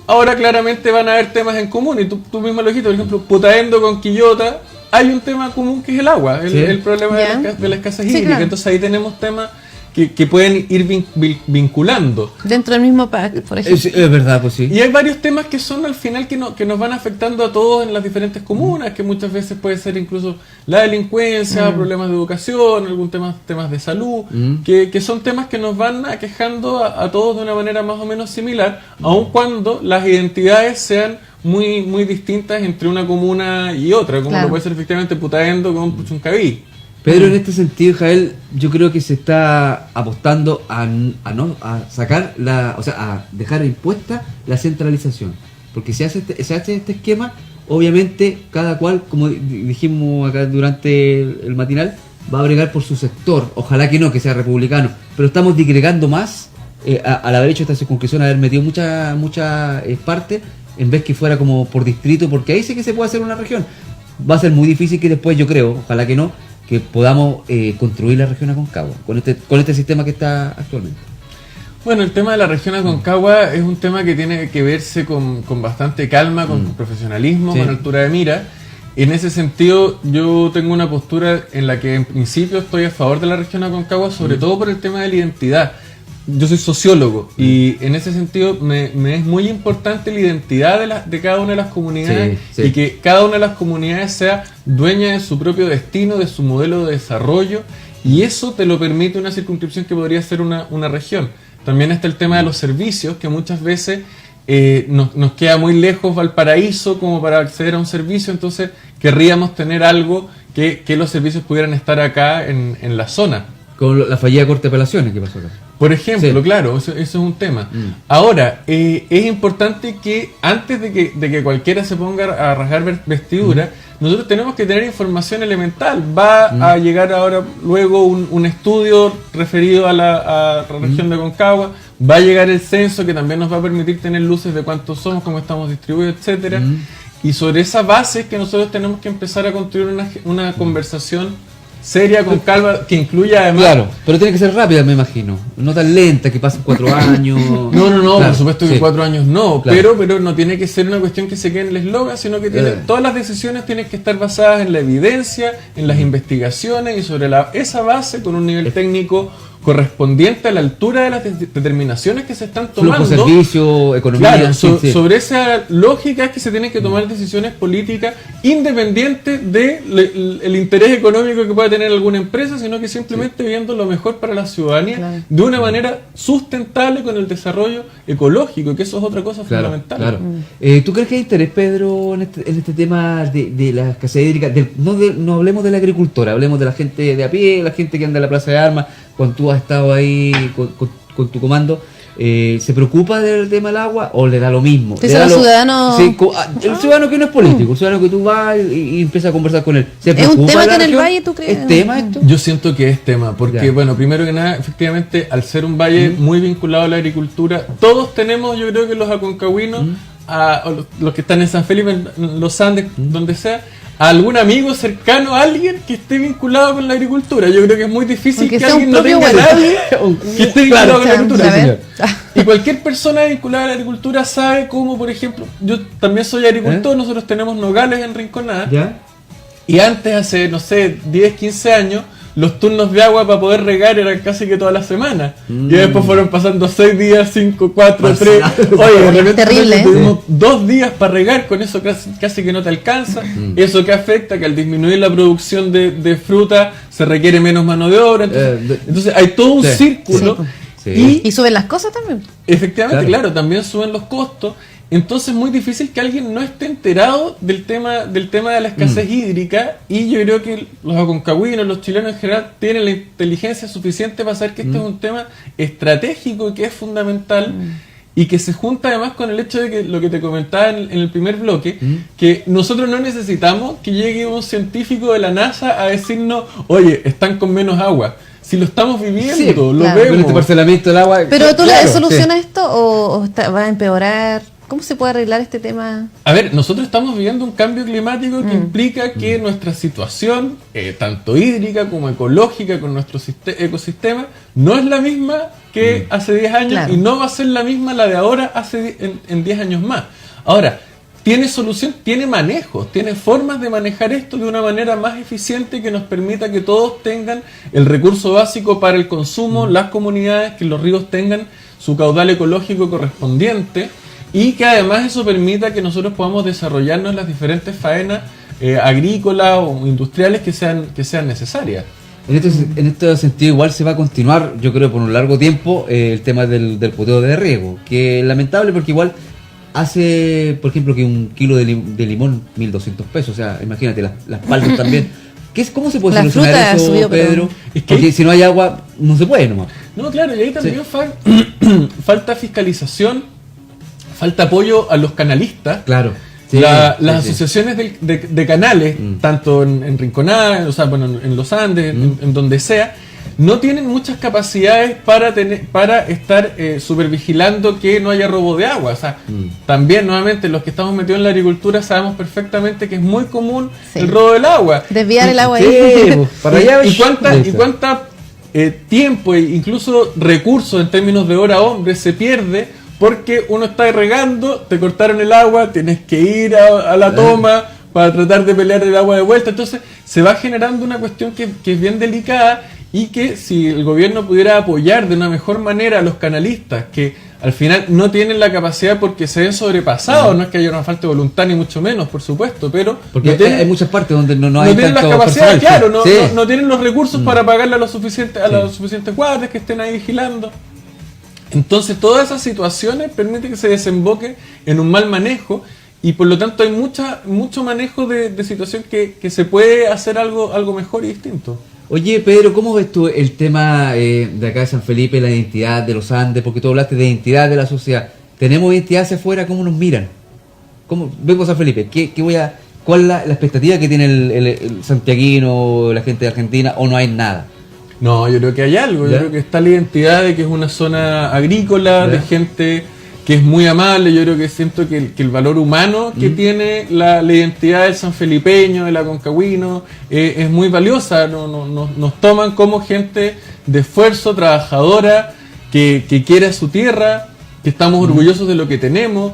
Ahora claramente van a haber temas en común y tú mismo lo dijiste, por ejemplo, Putaendo con Quillota, hay un tema común que es el agua, el problema de la escasez hídrica. Claro. Entonces ahí tenemos temas que pueden ir vinculando. Dentro del mismo PAC, por ejemplo. Es verdad, pues sí. Y hay varios temas que son al final que nos van afectando a todos en las diferentes comunas, que muchas veces puede ser incluso la delincuencia, problemas de educación, algún temas de salud, que son temas que nos van aquejando a todos de una manera más o menos similar, aun cuando las identidades sean muy distintas entre una comuna y otra, como lo puede ser efectivamente Putaendo con Puchuncaví. Pedro, en este sentido, Jael, yo creo que se está apostando a sacar a dejar impuesta la centralización. Porque se hace este esquema, obviamente cada cual, como dijimos acá durante el matinal, va a bregar por su sector. Ojalá que no, que sea republicano. Pero estamos digregando más al haber hecho esta circunscripción, haber metido mucha parte, en vez que fuera como por distrito, porque ahí sí que se puede hacer una región. Va a ser muy difícil que después, yo creo, ojalá que no, que podamos construir la región Aconcagua con este sistema que está actualmente. Bueno, el tema de la región Aconcagua es un tema que tiene que verse con bastante calma, con profesionalismo, con altura de mira. En ese sentido, yo tengo una postura en la que en principio estoy a favor de la región Aconcagua, sobre todo por el tema de la identidad. Yo soy sociólogo y en ese sentido me es muy importante la identidad de cada una de las comunidades y que cada una de las comunidades sea dueña de su propio destino, de su modelo de desarrollo, y eso te lo permite una circunscripción que podría ser una región. También está el tema de los servicios, que muchas veces nos queda muy lejos Valparaíso como para acceder a un servicio, entonces querríamos tener algo que los servicios pudieran estar acá en la zona. Con la fallida Corte de Apelaciones que pasó acá. Por ejemplo, claro, eso es un tema. Ahora, es importante que antes de que cualquiera se ponga a rasgar vestidura, nosotros tenemos que tener información elemental. Va a llegar ahora luego un estudio referido a la región de Aconcagua, va a llegar el censo que también nos va a permitir tener luces de cuántos somos, cómo estamos distribuidos, etcétera. Y sobre esa base es que nosotros tenemos que empezar a construir una conversación seria, con calma, que incluya además... Claro, pero tiene que ser rápida, me imagino. No tan lenta, que pasen 4 años... No, claro, por supuesto que 4 años no, claro. pero no tiene que ser una cuestión que se quede en el eslogan, sino que todas las decisiones tienen que estar basadas en la evidencia, en las investigaciones, y sobre esa base, con un nivel técnico correspondiente a la altura de las determinaciones que se están tomando. Flujo, servicio, economía. Claro, sobre esa lógica es que se tienen que tomar decisiones políticas independientes del interés económico que pueda tener alguna empresa, sino que simplemente viendo lo mejor para la ciudadanía de una manera sustentable con el desarrollo ecológico, que eso es otra cosa fundamental. Claro. ¿Tú crees que hay interés, Pedro, en este tema de la escasez hídrica? No hablemos de la agricultora, hablemos de la gente de a pie, la gente que anda en la Plaza de Armas. Cuando tú has estado ahí con tu comando, ¿se preocupa del tema del agua o le da lo mismo? Los ciudadanos... Sí, el ciudadano que no es político, el ciudadano que tú vas y empiezas a conversar con él. ¿Se preocupa? ¿Es un tema que en el valle tú crees? ¿Es tema esto? Yo siento que es tema, porque bueno, primero que nada, efectivamente, al ser un valle muy vinculado a la agricultura, todos tenemos, yo creo que los aconcagüinos, los que están en San Felipe, en los Andes, donde sea, a algún amigo cercano, a alguien que esté vinculado con la agricultura. Yo creo que es muy difícil que alguien no tenga nadie que esté vinculado con la agricultura. Y cualquier persona vinculada a la agricultura sabe cómo, por ejemplo, yo también soy agricultor, nosotros tenemos nogales en Rinconada, y antes, hace, no sé, 10, 15 años, los turnos de agua para poder regar eran casi que toda la semana. Y después fueron pasando 6 días, 5, 4, 3. Oye, de repente terrible, tuvimos 2 días para regar, con eso casi que no te alcanza. Eso que afecta que al disminuir la producción de fruta se requiere menos mano de obra. Entonces hay todo un círculo. Y suben las cosas también. Efectivamente, claro, también suben los costos. Entonces es muy difícil que alguien no esté enterado del tema de la escasez hídrica, y yo creo que los aconcagüinos, los chilenos en general, tienen la inteligencia suficiente para saber que este es un tema estratégico y que es fundamental, y que se junta además con el hecho de que lo que te comentaba en el primer bloque, que nosotros no necesitamos que llegue un científico de la NASA a decirnos, oye, están con menos agua. Si lo estamos viviendo, lo vemos. Con este parcelamiento del agua. Pero tú le solucionas esto o va a empeorar. ¿Cómo se puede arreglar este tema? A ver, nosotros estamos viviendo un cambio climático que implica que nuestra situación, tanto hídrica como ecológica, con nuestro ecosistema, no es la misma que hace 10 años, y no va a ser la misma la de ahora en 10 años más. Ahora, tiene solución, tiene manejos, tiene formas de manejar esto de una manera más eficiente que nos permita que todos tengan el recurso básico para el consumo, las comunidades, que los ríos tengan su caudal ecológico correspondiente, y que además eso permita que nosotros podamos desarrollarnos las diferentes faenas agrícolas o industriales que sean necesarias. En este sentido igual se va a continuar, yo creo, por un largo tiempo el tema del poteo de riego, que es lamentable porque igual hace, por ejemplo, que un kilo de limón 1.200 pesos, o sea, imagínate, las paltas también, ¿Cómo se puede La solucionar fruta eso, subió, pero- Pedro? Es que Porque si no hay agua, no se puede nomás. No, claro, y ahí también falta fiscalización, falta apoyo a los canalistas. Claro. Sí, Las sí. asociaciones de canales, tanto en Rinconada, o sea, bueno, en los Andes, en donde sea, no tienen muchas capacidades para estar supervigilando que no haya robo de agua. O sea, también, nuevamente, los que estamos metidos en la agricultura sabemos perfectamente que es muy común el robo del agua. Desviar el agua Sí, ahí. pues, para allá ¿Y cuánta tiempo e incluso recursos en términos de hora hombre se pierde porque uno está regando, te cortaron el agua, tienes que ir a la toma para tratar de pelear el agua de vuelta? Entonces se va generando una cuestión que es bien delicada, y que si el gobierno pudiera apoyar de una mejor manera a los canalistas, que al final no tienen la capacidad porque se ven sobrepasados, no es que haya una falta de voluntad ni mucho menos, por supuesto, pero Porque no tienen, hay muchas partes donde no no hay tienen las tanto capacidades, personal. claro, Sí. no tienen los recursos para pagarle a los suficientes guardias que estén ahí vigilando. Entonces todas esas situaciones permiten que se desemboque en un mal manejo, y por lo tanto hay mucho manejo de situación que se puede hacer algo mejor y distinto. Oye, Pedro, ¿cómo ves tú el tema de acá de San Felipe, la identidad de los Andes? Porque tú hablaste de identidad de la sociedad. ¿Tenemos identidad hacia afuera? ¿Cómo nos miran? ¿Cómo vengo a San Felipe? ¿Cuál es la expectativa que tiene el santiaguino, la gente de Argentina, o no hay nada? No, yo creo que hay algo. ¿Ya? Yo creo que está la identidad de que es una zona agrícola, ¿Ya? de gente que es muy amable. Yo creo que siento que el valor humano que tiene la identidad del sanfelipeño, del aconcagüino, es muy valiosa. Nos toman como gente de esfuerzo, trabajadora, que quiere a su tierra, que estamos orgullosos de lo que tenemos,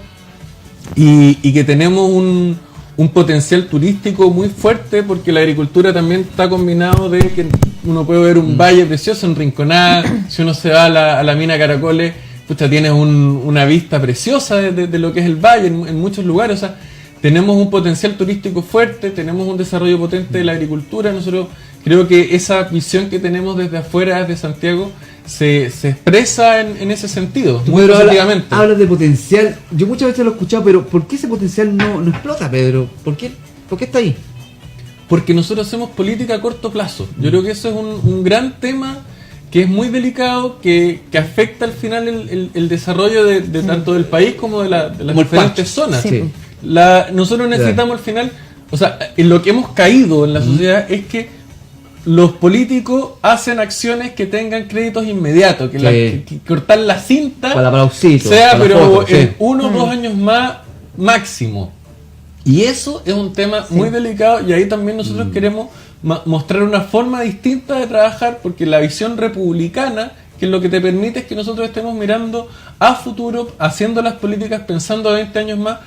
y que tenemos un potencial turístico muy fuerte, porque la agricultura también está combinado de que uno puede ver un valle precioso en Rinconada. Si uno se va a la mina Caracoles, pucha, tienes una vista preciosa de lo que es el valle en muchos lugares. O sea, tenemos un potencial turístico fuerte, tenemos un desarrollo potente de la agricultura. Nosotros creo que esa visión que tenemos desde afuera, desde Santiago, se expresa en ese sentido, muy Pedro, positivamente. hablas de potencial. Yo muchas veces lo he escuchado, pero ¿por qué ese potencial no explota, Pedro? ¿Por qué está ahí? Porque nosotros hacemos política a corto plazo. Yo creo que eso es un gran tema que es muy delicado, que afecta al final el desarrollo de tanto del país como de las diferentes zonas. Sí. Nosotros necesitamos al final, o sea, en lo que hemos caído en la sociedad es que los políticos hacen acciones que tengan créditos inmediatos, que cortar la cinta Para aplausitos, sea, para pero fotos, sí. en 1 o 2 años más máximo. Y eso es un tema muy delicado, y ahí también nosotros queremos mostrar una forma distinta de trabajar, porque la visión republicana, que lo que te permite es que nosotros estemos mirando a futuro, haciendo las políticas pensando a 20 años más,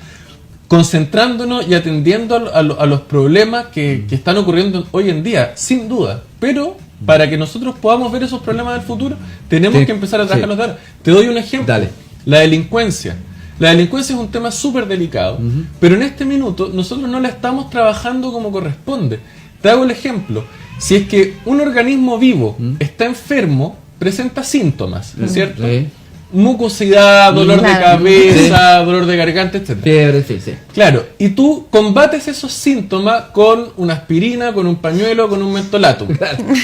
concentrándonos y atendiendo a los problemas que están ocurriendo hoy en día, sin duda. Pero para que nosotros podamos ver esos problemas del futuro, tenemos que empezar a trabajarlos de ahora. Te doy un ejemplo. Dale. La delincuencia. La delincuencia es un tema súper delicado, pero en este minuto nosotros no la estamos trabajando como corresponde. Te hago el ejemplo. Si es que un organismo vivo está enfermo, presenta síntomas, ¿cierto? Sí. Mucosidad, dolor de Claro. cabeza, dolor de garganta, etc. Fiebre, sí. Claro, y tú combates esos síntomas con una aspirina, con un pañuelo, con un mentolatum.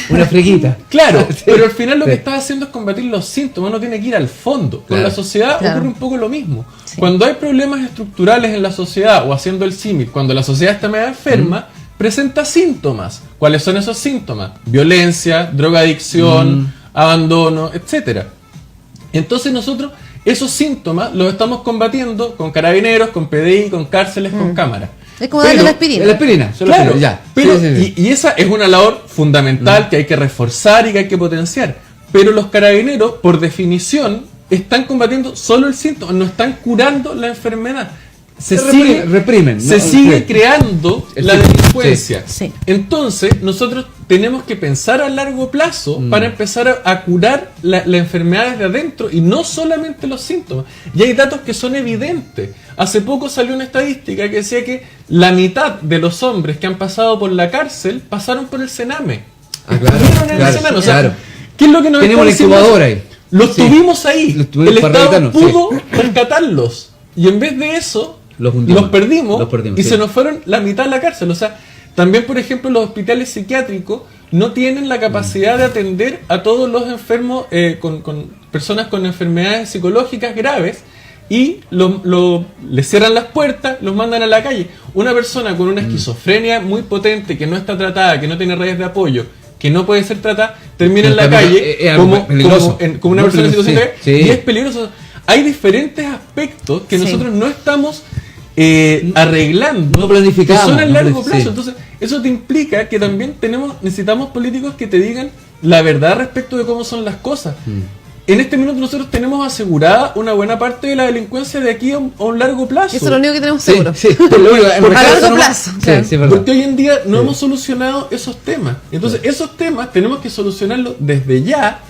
Una freguita. Claro, Sí. pero al final lo que Sí. estás haciendo es combatir los síntomas, uno tiene que ir al fondo. Con Claro. la sociedad Claro. ocurre un poco lo mismo. Sí. Cuando hay problemas estructurales en la sociedad, o haciendo el símil, cuando la sociedad está medio enferma, presenta síntomas. ¿Cuáles son esos síntomas? Violencia, drogadicción, abandono, etcétera. Entonces nosotros esos síntomas los estamos combatiendo con carabineros, con PDI, con cárceles, con cámaras. Es como darle Pero- la aspirina. La aspirina, solo Claro, aspirina, ya. pero, Sí. Y esa es una labor fundamental que hay que reforzar y que hay que potenciar. Pero los carabineros, por definición, están combatiendo solo el síntoma, no están curando la enfermedad. Se Reprimen, se ¿no? sigue Sí. creando El la síntoma, delincuencia. sí. Sí. Entonces, nosotros tenemos que pensar a largo plazo para empezar a curar la enfermedad desde adentro y no solamente los síntomas. Y hay datos que son evidentes. Hace poco salió una estadística que decía que la mitad de los hombres que han pasado por la cárcel pasaron por el Sename. Ah, claro, Estuvieron en el claro, Sename. O sea, claro. ¿qué es lo que nos Tenemos está la diciendo incubadora eso? ahí. Los Sí. tuvimos ahí. Los tuvimos El para Estado rehabilitarnos, pudo rescatarlos. Y en vez de eso, Los hundimos. los perdimos Los perdimos, y sí. se nos fueron la mitad de la cárcel. O sea, También, por ejemplo, los hospitales psiquiátricos no tienen la capacidad de atender a todos los enfermos, con personas con enfermedades psicológicas graves, y les cierran las puertas, los mandan a la calle. Una persona con una esquizofrenia muy potente, que no está tratada, que no tiene redes de apoyo, que no puede ser tratada, termina en la calle como una persona en situación de calle, y es peligroso. Hay diferentes aspectos que nosotros no estamos arreglando, no planificamos, que son a largo plazo. Entonces, eso te implica que también necesitamos políticos que te digan la verdad respecto de cómo son las cosas. En este minuto nosotros tenemos asegurada una buena parte de la delincuencia de aquí a un largo plazo. Eso es lo único que tenemos seguro. A largo plazo. Porque hoy en día no hemos solucionado esos temas. Entonces, esos temas tenemos que solucionarlos desde ya,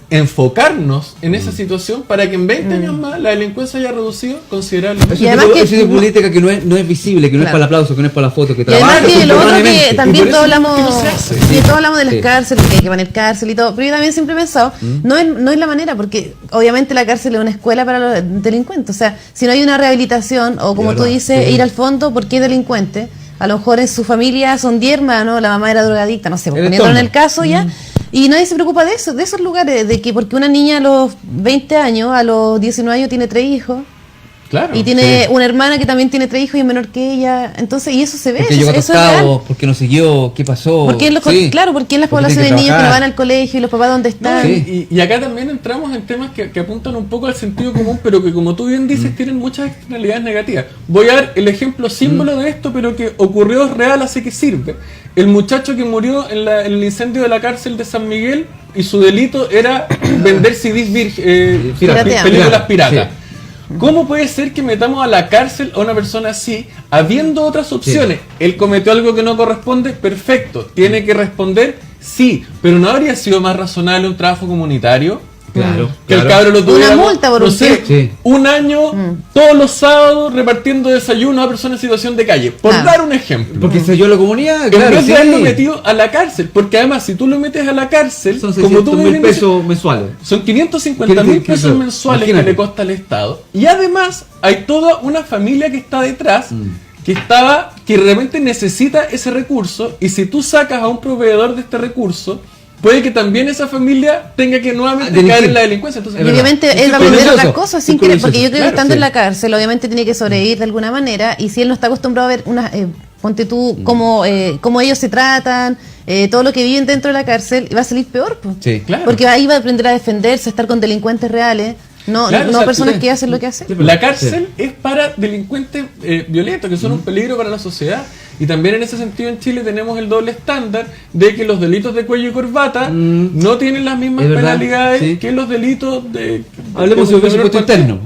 enfocarnos en esa situación para que en 20 años más la delincuencia haya reducido considerablemente. Y además es una política que no es visible, que no es para el aplauso, que no es para la foto, que trabaja. Y además que lo otro que también todos hablamos de las cárceles, que hay que poner cárcel y todo, pero yo también siempre he pensado, no es la manera, porque obviamente la cárcel es una escuela para los delincuentes. O sea, si no hay una rehabilitación, o como tú dices, ir al fondo, ¿por qué delincuente? A lo mejor en su familia son 10 hermanos, la mamá era drogadicta, no sé, poniéndolo en el caso ya. Y nadie se preocupa de eso, de esos lugares, de que porque una niña a los 20 años, a los 19 años tiene 3 hijos. Claro, y tiene una hermana que también tiene 3 hijos y es menor que ella. Entonces, y eso se ve. Porque llegó atascado, porque no siguió, ¿qué pasó? Claro, porque en las poblaciones de niños que no van al colegio y los papás dónde están. Y acá también entramos en temas que apuntan un poco al sentido común, pero que, como tú bien dices, tienen muchas externalidades negativas. Voy a dar el ejemplo símbolo de esto, pero que ocurrió real, así que sirve. El muchacho que murió en el incendio de la cárcel de San Miguel, y su delito era vender CDs películas piratas. ¿Cómo puede ser que metamos a la cárcel a una persona así, habiendo otras opciones? Él cometió algo que no corresponde, perfecto. ¿Tiene que responder? Sí. Pero ¿no habría sido más razonable un trabajo comunitario? Claro. Que el cabro lo tuviera, una multa por un año, todos los sábados, repartiendo desayuno a personas en situación de calle. Por dar un ejemplo. Porque se yo la comunidad, en vez de haberlo metido a la cárcel. Porque además, si tú lo metes a la cárcel, son 600.000 pesos mensuales. Son 550.000 pesos mensuales que le cuesta al Estado. Y además, hay toda una familia que está detrás, que realmente necesita ese recurso. Y si tú sacas a un proveedor de este recurso, puede que también esa familia tenga que nuevamente caer en la delincuencia. Entonces, y obviamente él va a aprender otras cosas sin querer, porque yo creo que estando en la cárcel, obviamente tiene que sobrevivir de alguna manera, y si él no está acostumbrado a ver ponte tú cómo ellos se tratan, todo lo que viven dentro de la cárcel, va a salir peor, pues. Sí, claro. Porque ahí va a aprender a defenderse, a estar con delincuentes reales. No personas que hacen lo que hacen. La cárcel es para delincuentes violentos, que son un peligro para la sociedad. Y también en ese sentido en Chile tenemos el doble estándar de que los delitos de cuello y corbata no tienen las mismas penalidades que los delitos de... Hablemos sobre presupuesto interno.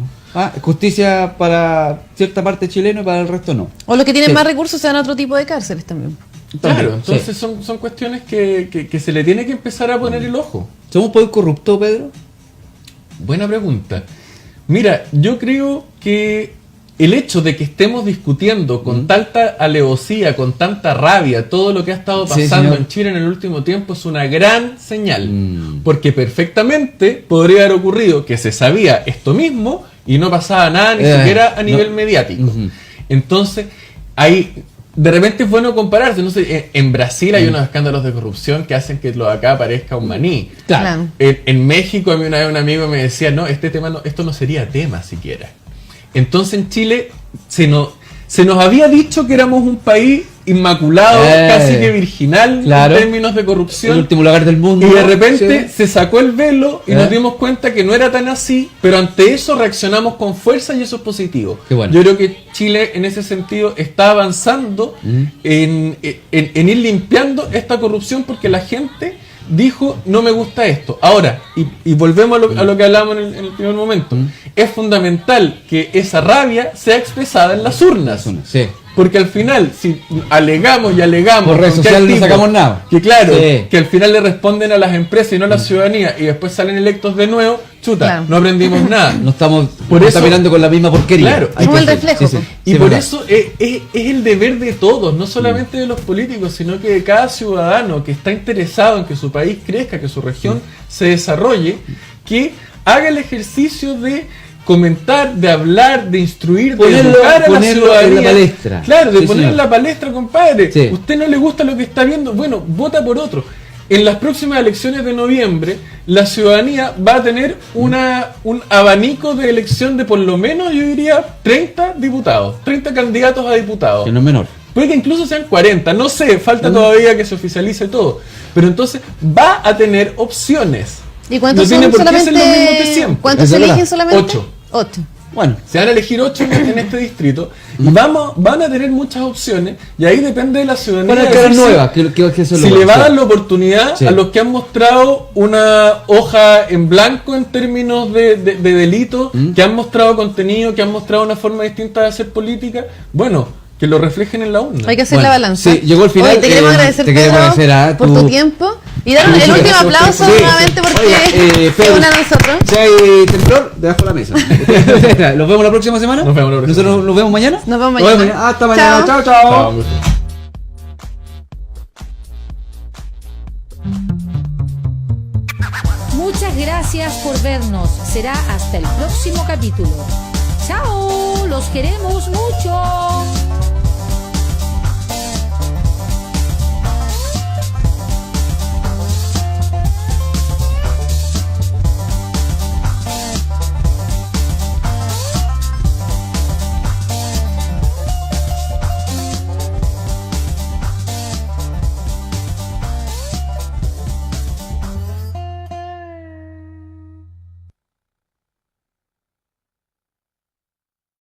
Justicia para cierta parte chilena y para el resto no. O los que tienen más recursos se van a otro tipo de cárceles también. Claro, entonces son cuestiones que se le tiene que empezar a poner el ojo. ¿Somos un país corrupto, Pedro? Buena pregunta. Mira, yo creo que el hecho de que estemos discutiendo con tanta alevosía, con tanta rabia, todo lo que ha estado pasando en Chile en el último tiempo es una gran señal. Porque perfectamente podría haber ocurrido que se sabía esto mismo y no pasaba nada ni siquiera a nivel mediático. Entonces, de repente es bueno compararse. No sé, en Brasil hay unos escándalos de corrupción que hacen que lo de acá parezca un maní. Claro. En México, a mí una vez un amigo me decía, no, esto no sería tema siquiera. Entonces en Chile se nos había dicho que éramos un país inmaculado, casi que virginal en términos de corrupción. El último lugar del mundo. Y de repente se sacó el velo y nos dimos cuenta que no era tan así, pero ante eso reaccionamos con fuerza y eso es positivo. Bueno. Yo creo que Chile en ese sentido está avanzando en ir limpiando esta corrupción porque la gente dijo, no me gusta esto. Ahora, y volvemos a lo que hablábamos en el primer momento, es fundamental que esa rabia sea expresada en las urnas. Sí. Porque al final, si alegamos por redes sociales no sacamos nada. Que claro, que al final le responden a las empresas y no a la ciudadanía, y después salen electos de nuevo, no aprendimos nada. No estamos mirando con la misma porquería. Claro, como el reflejo. Y por eso es el deber de todos, no solamente de los políticos, sino que de cada ciudadano que está interesado en que su país crezca, que su región se desarrolle, que haga el ejercicio de comentar, de hablar, de instruir, de Ponerlo educar a la en ciudadanía. la palestra. Claro, de Sí, poner señor. en la palestra, compadre. Sí. Usted no le gusta lo que está viendo, bueno, vota por otro. En las próximas elecciones de noviembre, la ciudadanía va a tener un abanico de elección de por lo menos, yo diría, 30 diputados, 30 candidatos a diputados. Que no es menor. Puede que incluso sean 40, no sé, falta todavía que se oficialice todo. Pero entonces va a tener opciones. ¿Y cuántos no tiene son por qué ser lo mismo que solamente? siempre. ¿Cuántos Es se verdad. eligen solamente? 8. 8. Bueno, Se van a elegir 8 en este distrito y van a tener muchas opciones y ahí depende de la ciudadanía. bueno, de caras decir nuevas, que eso es lo si le va a bueno. dar la oportunidad Sí. a los que han mostrado una hoja en blanco en términos de delito, que han mostrado contenido, que han mostrado una forma distinta de hacer política, bueno, que lo reflejen en la urna. Hay que hacer Bueno, la balanza. sí, llegó el final, Oye, te queremos agradecer, te queremos Pedro, agradecer a por tu tiempo. Y dar el Muchas último gracias. aplauso Sí. nuevamente porque Oiga, es Pedro, una de nosotros. Si hay temblor, debajo de la mesa. ¿Los vemos la próxima semana? Nos vemos la próxima ¿Nosotros semana. nos vemos mañana? Nos vemos mañana. Hasta mañana. Chao. Chao, chao. Chao. Muchas gracias por vernos. Será hasta el próximo capítulo. ¡Chao! ¡Los queremos mucho!